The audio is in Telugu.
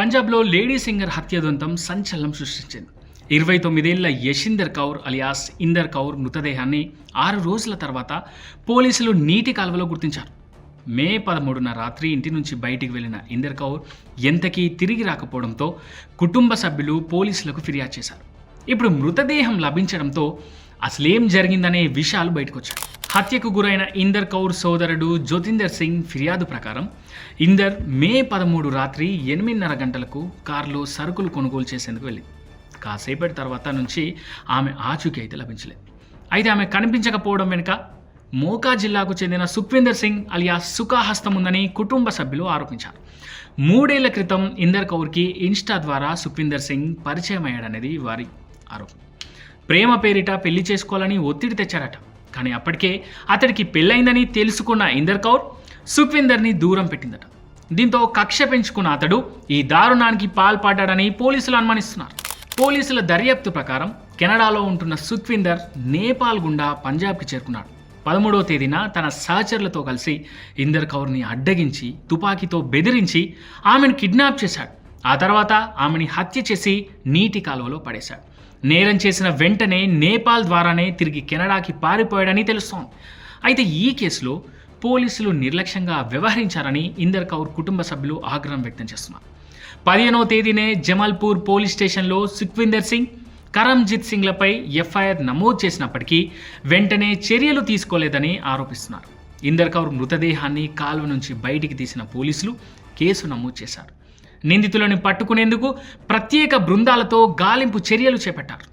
పంజాబ్లో లేడీ సింగర్ హత్యాదంతం సంచలనం సృష్టించింది. 29 ఏళ్ల యశిందర్ కౌర్ అలియాస్ ఇందర్ కౌర్ మృతదేహాన్ని 6 రోజుల తర్వాత పోలీసులు నీటి కాలువలో గుర్తించారు. మే 13న రాత్రి ఇంటి నుంచి బయటికి వెళ్లిన ఇందర్ కౌర్ ఎంతకీ తిరిగి రాకపోవడంతో కుటుంబ సభ్యులు పోలీసులకు ఫిర్యాదు చేశారు. ఇప్పుడు మృతదేహం లభించడంతో అసలేం జరిగిందనే విషయాలు బయటకొచ్చాయి. హత్యకు గురైన ఇందర్ కౌర్ సోదరుడు జ్యోతిందర్ సింగ్ ఫిర్యాదు ప్రకారం ఇందర్ మే 13 రాత్రి 8:30 గంటలకు కారులో సరుకులు కొనుగోలు చేసేందుకు వెళ్ళింది. కాసేపటి తర్వాత నుంచి ఆమె ఆచూకీ అయితే లభించలేదు. అయితే ఆమె కనిపించకపోవడం వెనుక మోకా జిల్లాకు చెందిన సుఖ్విందర్ సింగ్ అలియాస్ సుఖా హస్తం ఉందని కుటుంబ సభ్యులు ఆరోపించారు. 3 ఏళ్ల క్రితం ఇందర్ కౌర్కి ఇన్స్టా ద్వారా సుఖ్విందర్ సింగ్ పరిచయం అయ్యాడనేది వారి ఆరోపణ. ప్రేమ పేరిట పెళ్లి చేసుకోవాలని ఒత్తిడి తెచ్చారట. కానీ అప్పటికే అతడికి పెళ్ళైందని తెలుసుకున్న ఇందర్ కౌర్ సుఖ్విందర్ని దూరం పెట్టిందట. దీంతో కక్ష పెంచుకున్న అతడు ఈ దారుణానికి పాల్పడ్డాడని పోలీసులు అనుమానిస్తున్నారు. పోలీసుల దర్యాప్తు ప్రకారం కెనడాలో ఉంటున్న సుఖ్విందర్ నేపాల్ గుండా పంజాబ్కి చేరుకున్నాడు. 13వ తేదీన తన సహచరులతో కలిసి ఇందర్ కౌర్ని అడ్డగించి తుపాకీతో బెదిరించి ఆమెను కిడ్నాప్ చేశాడు. ఆ తర్వాత ఆమెని హత్య చేసి నీటి కాలువలో పడేశాడు. నేరం చేసిన వెంటనే నేపాల్ ద్వారానే తిరిగి కెనడాకి పారిపోయాడని తెలుస్తోంది. అయితే ఈ కేసులో పోలీసులు నిర్లక్ష్యంగా వ్యవహరించారని ఇందర్ కౌర్ కుటుంబ సభ్యులు ఆగ్రహం వ్యక్తం చేస్తున్నారు. 15వ తేదీనే జమల్పూర్ పోలీస్ స్టేషన్లో సుఖ్విందర్ సింగ్, కరమ్జిత్ సింగ్లపై ఎఫ్ఐఆర్ నమోదు చేసినప్పటికీ వెంటనే చర్యలు తీసుకోలేదని ఆరోపిస్తున్నారు. ఇందర్ కౌర్ మృతదేహాన్ని కాలువ నుంచి బయటికి తీసిన పోలీసులు కేసు నమోదు చేశారు. నిందితులను పట్టుకునేందుకు ప్రత్యేక బృందాలతో గాలింపు చర్యలు చేపట్టారు.